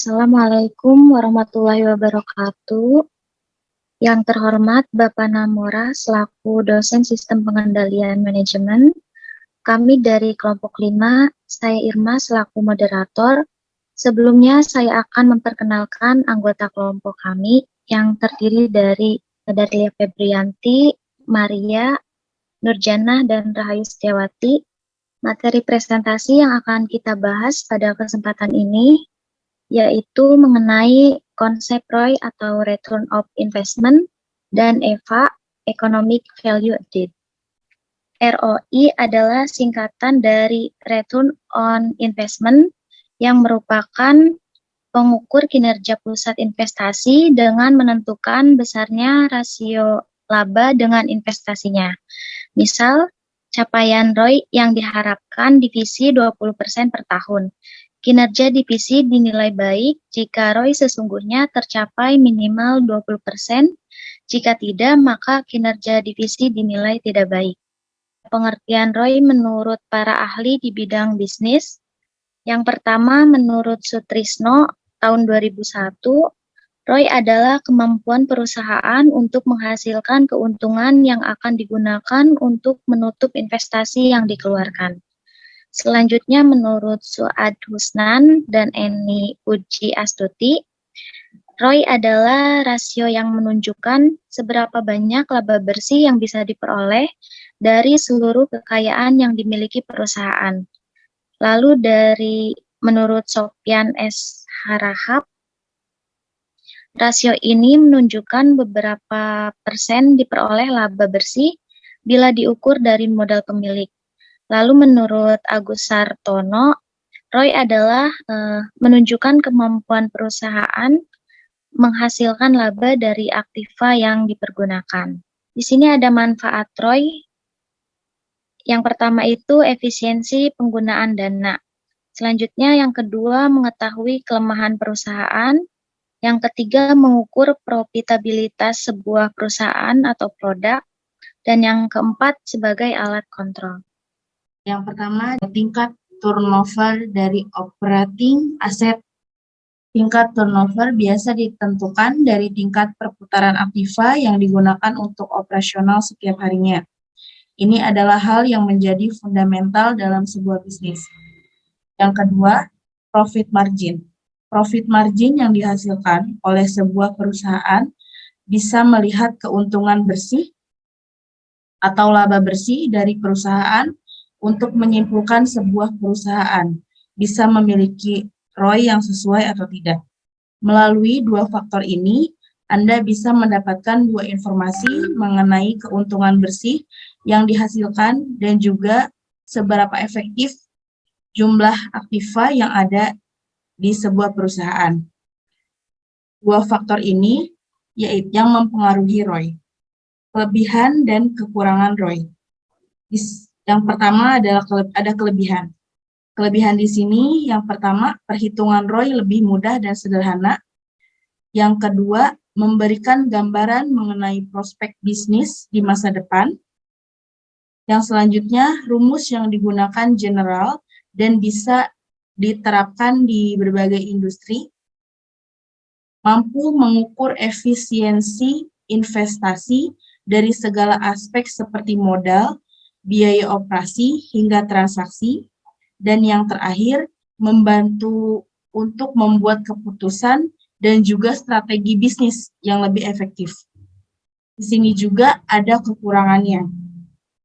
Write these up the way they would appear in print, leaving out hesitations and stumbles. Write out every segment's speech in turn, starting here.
Assalamualaikum warahmatullahi wabarakatuh. Yang terhormat Bapak Namora selaku dosen Sistem Pengendalian Manajemen. Kami dari kelompok 5, saya Irma selaku moderator. Sebelumnya saya akan memperkenalkan anggota kelompok kami yang terdiri dari Darlia Febrianti, Maria, Nurjana, dan Rahayu Setiawati. Materi presentasi yang akan kita bahas pada kesempatan ini yaitu mengenai konsep ROI atau Return of Investment dan EVA, Economic Value Added. ROI adalah singkatan dari Return on Investment yang merupakan pengukur kinerja pusat investasi dengan menentukan besarnya rasio laba dengan investasinya. Misal, capaian ROI yang diharapkan divisi 20% per tahun. Kinerja divisi dinilai baik jika ROI sesungguhnya tercapai minimal 20%, jika tidak maka kinerja divisi dinilai tidak baik. Pengertian ROI menurut para ahli di bidang bisnis. Yang pertama menurut Sutrisno tahun 2001, ROI adalah kemampuan perusahaan untuk menghasilkan keuntungan yang akan digunakan untuk menutup investasi yang dikeluarkan. Selanjutnya menurut Suad Husnan dan Eni Uji Astuti, ROI adalah rasio yang menunjukkan seberapa banyak laba bersih yang bisa diperoleh dari seluruh kekayaan yang dimiliki perusahaan. Lalu menurut Sofyan S. Harahap, rasio ini menunjukkan beberapa persen diperoleh laba bersih bila diukur dari modal pemilik. Lalu menurut Agus Sartono, ROI adalah menunjukkan kemampuan perusahaan menghasilkan laba dari aktiva yang dipergunakan. Di sini ada manfaat ROI. Yang pertama itu efisiensi penggunaan dana. Selanjutnya yang kedua mengetahui kelemahan perusahaan. Yang ketiga mengukur profitabilitas sebuah perusahaan atau produk. Dan yang keempat sebagai alat kontrol. Yang pertama, tingkat turnover dari operating aset. Tingkat turnover biasa ditentukan dari tingkat perputaran aktiva yang digunakan untuk operasional setiap harinya. Ini adalah hal yang menjadi fundamental dalam sebuah bisnis. Yang kedua, profit margin. Profit margin yang dihasilkan oleh sebuah perusahaan bisa melihat keuntungan bersih atau laba bersih dari perusahaan untuk menyimpulkan sebuah perusahaan bisa memiliki ROI yang sesuai atau tidak. Melalui dua faktor ini, Anda bisa mendapatkan dua informasi mengenai keuntungan bersih yang dihasilkan dan juga seberapa efektif jumlah aktiva yang ada di sebuah perusahaan. Dua faktor ini yaitu yang mempengaruhi ROI. Kelebihan dan kekurangan ROI. Yang pertama adalah ada kelebihan. Kelebihan di sini yang pertama, perhitungan ROI lebih mudah dan sederhana. Yang kedua, memberikan gambaran mengenai prospek bisnis di masa depan. Yang selanjutnya, rumus yang digunakan general dan bisa diterapkan di berbagai industri. Mampu mengukur efisiensi investasi dari segala aspek seperti modal, biaya operasi, hingga transaksi. Dan yang terakhir, membantu untuk membuat keputusan dan juga strategi bisnis yang lebih efektif. Di sini juga ada kekurangannya.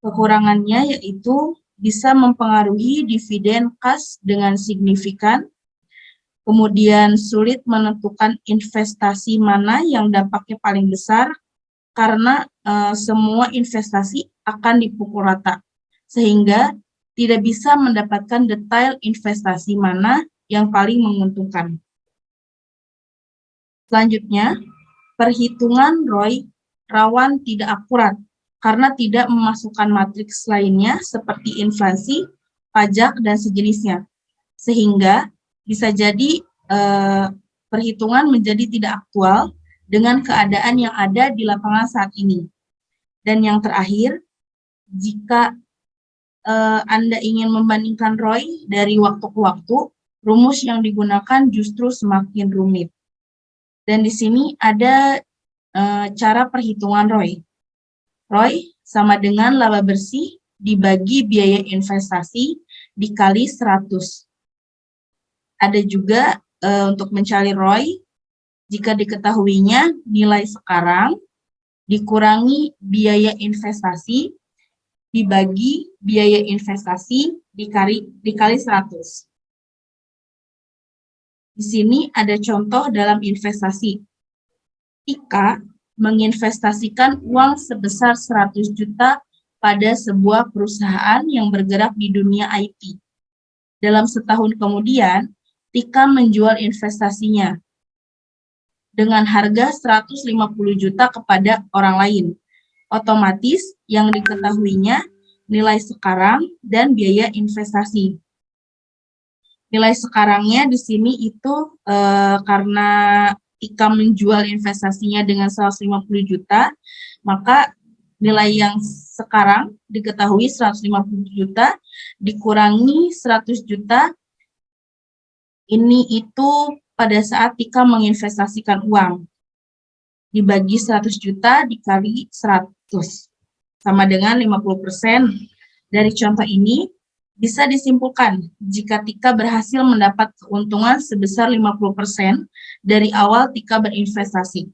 Kekurangannya yaitu bisa mempengaruhi dividen kas dengan signifikan, kemudian sulit menentukan investasi mana yang dampaknya paling besar, karena semua investasi akan dipukul rata, sehingga tidak bisa mendapatkan detail investasi mana yang paling menguntungkan. Selanjutnya, perhitungan ROI rawan tidak akurat karena tidak memasukkan matriks lainnya seperti inflasi, pajak, dan sejenisnya. Sehingga bisa jadi perhitungan menjadi tidak aktual dengan keadaan yang ada di lapangan saat ini. Dan yang terakhir, jika Anda ingin membandingkan ROI dari waktu ke waktu, rumus yang digunakan justru semakin rumit. Dan di sini ada cara perhitungan ROI. ROI sama dengan laba bersih dibagi biaya investasi dikali 100. Ada juga untuk mencari ROI, jika diketahuinya nilai sekarang dikurangi biaya investasi dibagi biaya investasi dikali 100. Di sini ada contoh dalam investasi. Ika menginvestasikan uang sebesar 100 juta pada sebuah perusahaan yang bergerak di dunia IT. Dalam setahun kemudian, Tika menjual investasinya dengan harga 150 juta kepada orang lain. Otomatis yang diketahuinya nilai sekarang dan biaya investasi. Nilai sekarangnya di sini itu karena Ika menjual investasinya dengan 150 juta, maka nilai yang sekarang diketahui 150 juta dikurangi 100 juta, ini itu pada saat Ika menginvestasikan uang. Dibagi 100 juta dikali 100, sama dengan 50%. Dari contoh ini, bisa disimpulkan jika Tika berhasil mendapat keuntungan sebesar 50% dari awal Tika berinvestasi.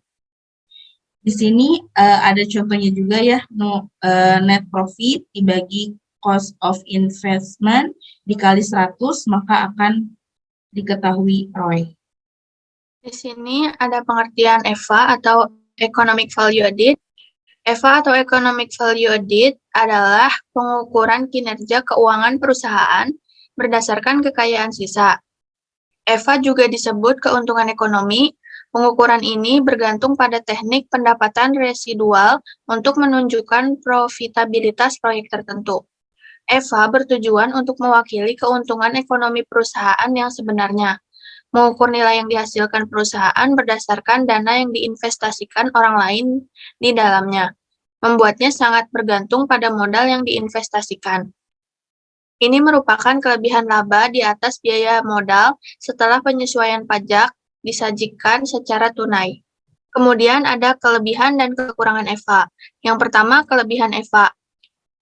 Di sini ada contohnya juga ya, net profit dibagi cost of investment dikali 100, maka akan diketahui ROI. Di sini ada pengertian EVA atau Economic Value Added. EVA atau Economic Value Added adalah pengukuran kinerja keuangan perusahaan berdasarkan kekayaan sisa. EVA juga disebut keuntungan ekonomi. Pengukuran ini bergantung pada teknik pendapatan residual untuk menunjukkan profitabilitas proyek tertentu. EVA bertujuan untuk mewakili keuntungan ekonomi perusahaan yang sebenarnya. Mengukur nilai yang dihasilkan perusahaan berdasarkan dana yang diinvestasikan orang lain di dalamnya. Membuatnya sangat bergantung pada modal yang diinvestasikan. Ini merupakan kelebihan laba di atas biaya modal setelah penyesuaian pajak disajikan secara tunai. Kemudian ada kelebihan dan kekurangan EVA. Yang pertama, kelebihan EVA.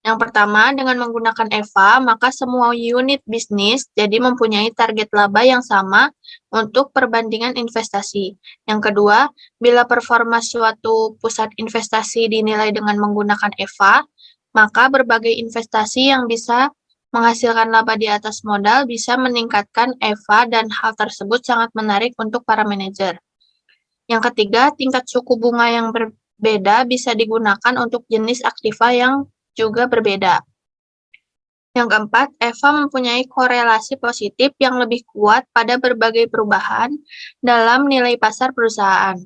Yang pertama, dengan menggunakan EVA, maka semua unit bisnis jadi mempunyai target laba yang sama untuk perbandingan investasi. Yang kedua, bila performa suatu pusat investasi dinilai dengan menggunakan EVA, maka berbagai investasi yang bisa menghasilkan laba di atas modal bisa meningkatkan EVA dan hal tersebut sangat menarik untuk para manajer. Yang ketiga, tingkat suku bunga yang berbeda bisa digunakan untuk jenis aktiva yang juga berbeda. Yang keempat, EVA mempunyai korelasi positif yang lebih kuat pada berbagai perubahan dalam nilai pasar perusahaan.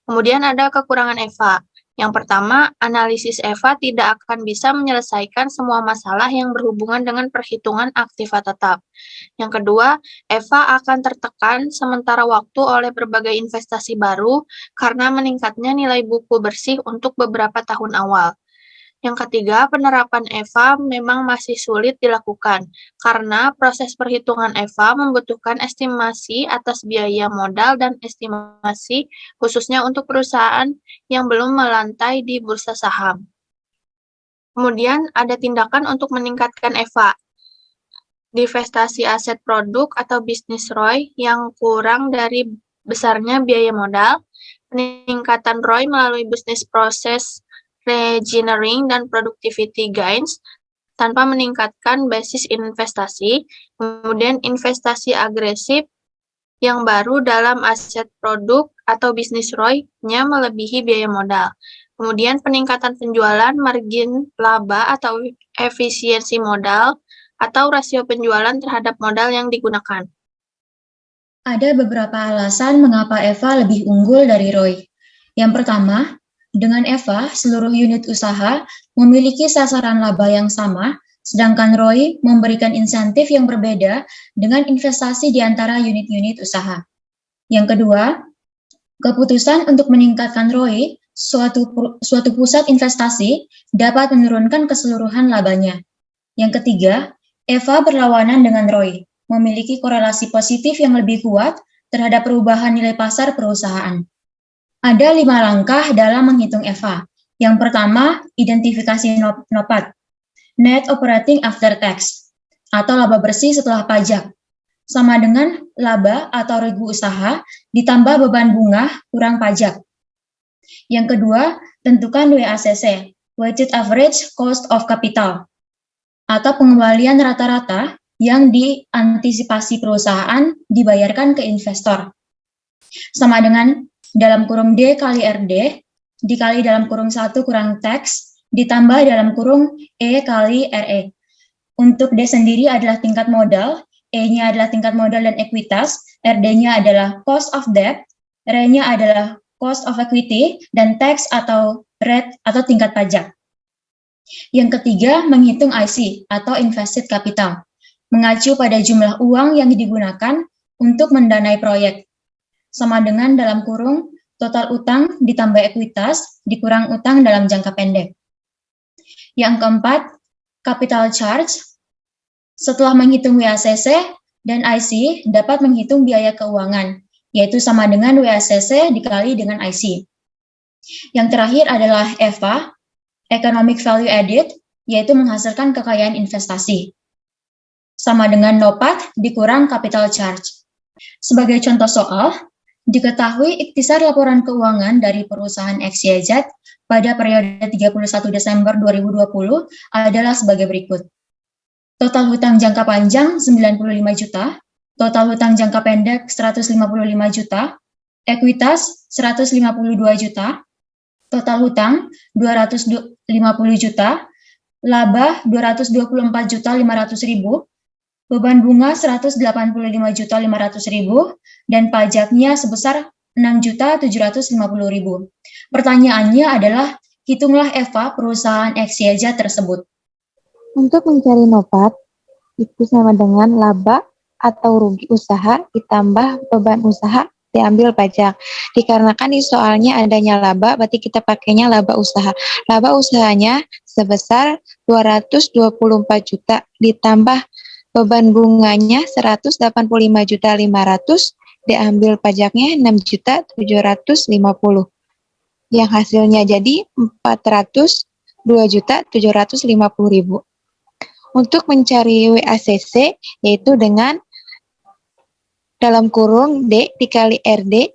Kemudian ada kekurangan EVA. Yang pertama, analisis EVA tidak akan bisa menyelesaikan semua masalah yang berhubungan dengan perhitungan aktiva tetap. Yang kedua, EVA akan tertekan sementara waktu oleh berbagai investasi baru karena meningkatnya nilai buku bersih untuk beberapa tahun awal. Yang ketiga, penerapan EVA memang masih sulit dilakukan karena proses perhitungan EVA membutuhkan estimasi atas biaya modal dan estimasi khususnya untuk perusahaan yang belum melantai di bursa saham. Kemudian ada tindakan untuk meningkatkan EVA. Divestasi aset produk atau bisnis ROI yang kurang dari besarnya biaya modal, peningkatan ROI melalui bisnis proses reengineering dan productivity gains tanpa meningkatkan basis investasi, kemudian investasi agresif yang baru dalam aset produk atau bisnis ROI-nya melebihi biaya modal. Kemudian peningkatan penjualan, margin laba atau efisiensi modal, atau rasio penjualan terhadap modal yang digunakan. Ada beberapa alasan mengapa EVA lebih unggul dari ROI. Yang pertama, dengan EVA, seluruh unit usaha memiliki sasaran laba yang sama, sedangkan ROI memberikan insentif yang berbeda dengan investasi di antara unit-unit usaha. Yang kedua, keputusan untuk meningkatkan ROI, suatu pusat investasi dapat menurunkan keseluruhan labanya. Yang ketiga, EVA berlawanan dengan ROI. memiliki korelasi positif yang lebih kuat terhadap perubahan nilai pasar perusahaan. Ada 5 langkah dalam menghitung EVA. Yang pertama, identifikasi NOPAT, Net Operating After Tax, atau laba bersih setelah pajak, sama dengan laba atau regu usaha ditambah beban bunga kurang pajak. Yang kedua, tentukan WACC, Weighted Average Cost of Capital, atau pengembalian rata-rata yang diantisipasi perusahaan dibayarkan ke investor. Sama dengan dalam kurung D kali RD, dikali dalam kurung 1 kurang tax, ditambah dalam kurung E kali RE. Untuk D sendiri adalah tingkat modal, E-nya adalah tingkat modal dan ekuitas, RD-nya adalah cost of debt, RE-nya adalah cost of equity, dan tax atau rate atau tingkat pajak. Yang ketiga, menghitung IC atau invested capital, mengacu pada jumlah uang yang digunakan untuk mendanai proyek, sama dengan dalam kurung total utang ditambah ekuitas dikurang utang dalam jangka pendek. Yang keempat, capital charge. Setelah menghitung WACC dan IC dapat menghitung biaya keuangan, yaitu sama dengan WACC dikali dengan IC. Yang terakhir adalah EVA, Economic Value Added, yaitu menghasilkan kekayaan investasi, sama dengan NOPAT dikurang capital charge. Sebagai contoh soal, diketahui ikhtisar laporan keuangan dari perusahaan XYZ pada periode 31 Desember 2020 adalah sebagai berikut. Total hutang jangka panjang 95 juta, total hutang jangka pendek 155 juta, ekuitas 152 juta, total hutang 250 juta, laba 224.500.000, beban bunga 185.500.000, dan pajaknya sebesar 6.750.000. Pertanyaannya adalah, hitunglah EVA perusahaan XYZ tersebut. Untuk mencari NOPAT, itu sama dengan laba atau rugi usaha ditambah beban usaha diambil pajak. Dikarenakan di soalnya adanya laba, berarti kita pakainya laba usaha. Laba usahanya sebesar 224 juta ditambah beban bunganya 185.500.000, diambil pajaknya 6.750.000. Yang hasilnya jadi 402.750.000. Untuk mencari WACC yaitu dengan dalam kurung D dikali RD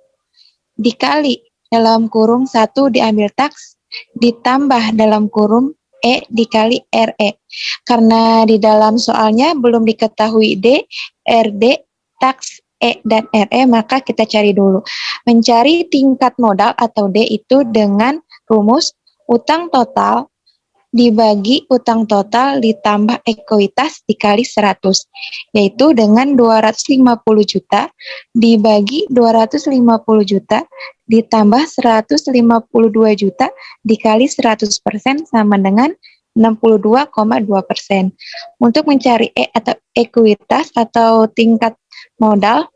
dikali dalam kurung 1 diambil tax ditambah dalam kurung E dikali RE. Karena di dalam soalnya belum diketahui D, RD, tax, E, dan RE, maka kita cari dulu. Mencari tingkat modal atau D itu dengan rumus utang total dibagi utang total ditambah ekuitas dikali 100, yaitu dengan 250 juta dibagi 250 juta ditambah 152 juta dikali 100% sama dengan 62,2%. Untuk mencari E atau ekuitas atau tingkat modal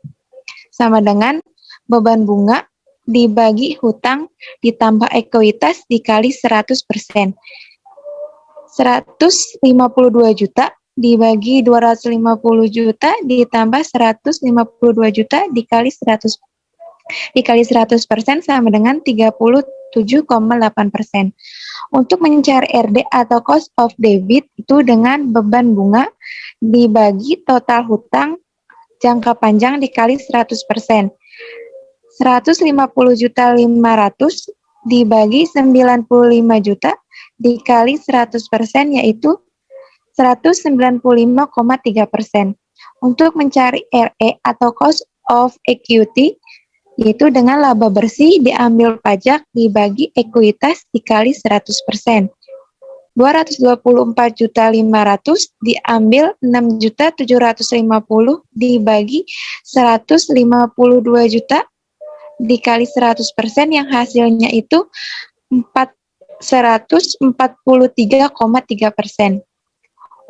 sama dengan beban bunga dibagi hutang ditambah ekuitas dikali 100%. 152 juta dibagi 250 juta ditambah 152 juta dikali 100% sama dengan 37,8%. Untuk mencari RD atau cost of debit itu dengan beban bunga dibagi total hutang jangka panjang dikali 100%. 150.500.000 dibagi 95 juta dikali 100% yaitu 195,3%. Untuk mencari RE atau cost of equity yaitu dengan laba bersih diambil pajak dibagi ekuitas dikali 100%. 224.500.000 diambil 6.750 dibagi 152 juta dikali 100% yang hasilnya itu 143,3%.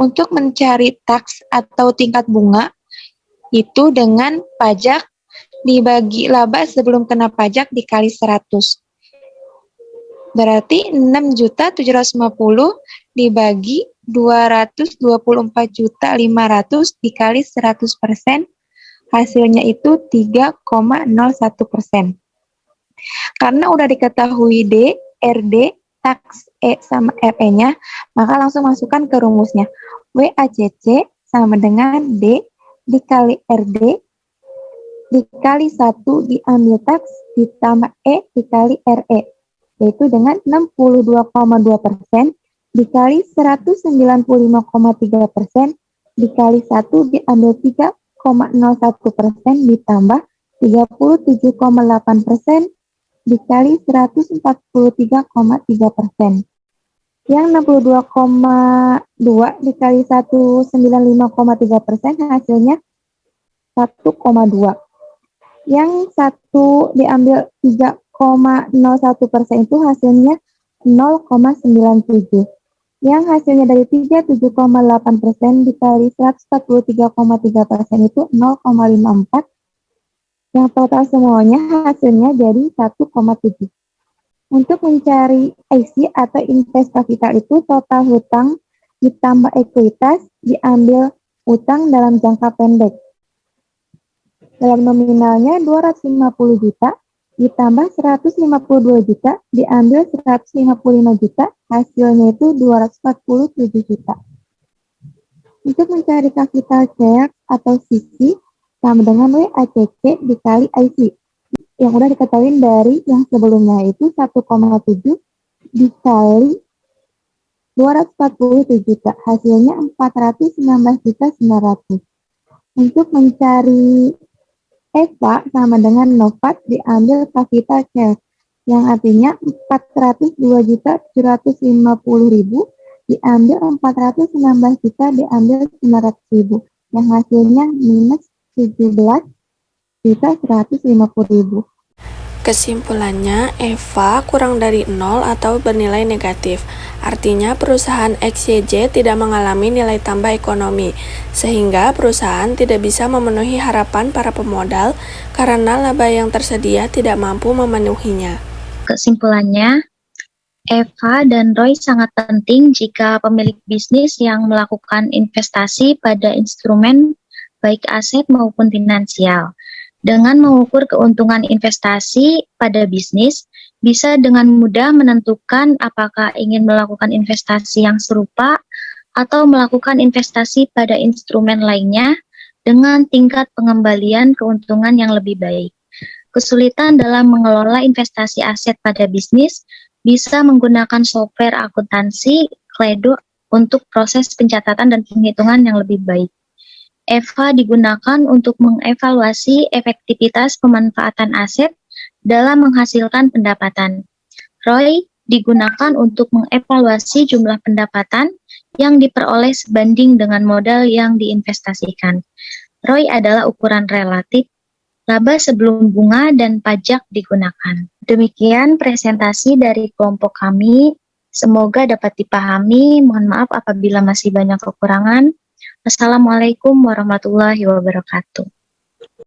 Untuk mencari tax atau tingkat bunga itu dengan pajak dibagi laba sebelum kena pajak dikali 100. Berarti 6.750 dibagi 224.500.000 dikali 100%, hasilnya itu 3,01%. Karena udah diketahui D, RD, taks E sama RE-nya, maka langsung masukkan ke rumusnya. WACC sama dengan D dikali RD dikali 1 diambil taks ditambah E dikali RE, yaitu dengan 62,2% dikali 195,3% dikali 1 diambil 3,01% ditambah 37,8% dikali 143,3%. Yang 62,2 dikali 195,3% hasilnya 1,2. Yang 1 diambil 3,01% itu hasilnya 0,97. Yang hasilnya dari 37,8% dikali 143,3% itu 0,54. Yang total semuanya hasilnya jadi 1,7. Untuk mencari IC atau invest kapital itu total hutang ditambah ekuitas diambil utang dalam jangka pendek. Dalam nominalnya 250 juta ditambah 152 juta diambil 155 juta, hasilnya itu 247 juta. Untuk mencari capital share atau CC sama dengan WACC dikali IC. Yang udah diketahui dari yang sebelumnya itu 1,7 dikali 247 juta, hasilnya 419.900. Untuk mencari EVA sama dengan Novat diambil capital share, yang artinya 402.750.000 diambil 416 juta diambil 900.000, yang hasilnya minus 17.150.000. Kesimpulannya, EVA kurang dari 0 atau bernilai negatif. Artinya perusahaan XYZ tidak mengalami nilai tambah ekonomi, sehingga perusahaan tidak bisa memenuhi harapan para pemodal karena laba yang tersedia tidak mampu memenuhinya. Kesimpulannya, Eva dan Roy sangat penting jika pemilik bisnis yang melakukan investasi pada instrumen baik aset maupun finansial. Dengan mengukur keuntungan investasi pada bisnis, bisa dengan mudah menentukan apakah ingin melakukan investasi yang serupa atau melakukan investasi pada instrumen lainnya dengan tingkat pengembalian keuntungan yang lebih baik. Kesulitan dalam mengelola investasi aset pada bisnis bisa menggunakan software akuntansi Kledo untuk proses pencatatan dan penghitungan yang lebih baik. EVA digunakan untuk mengevaluasi efektivitas pemanfaatan aset dalam menghasilkan pendapatan. ROI digunakan untuk mengevaluasi jumlah pendapatan yang diperoleh sebanding dengan modal yang diinvestasikan. ROI adalah ukuran relatif laba sebelum bunga dan pajak digunakan. Demikian presentasi dari kelompok kami. Semoga dapat dipahami. Mohon maaf apabila masih banyak kekurangan. Assalamualaikum warahmatullahi wabarakatuh.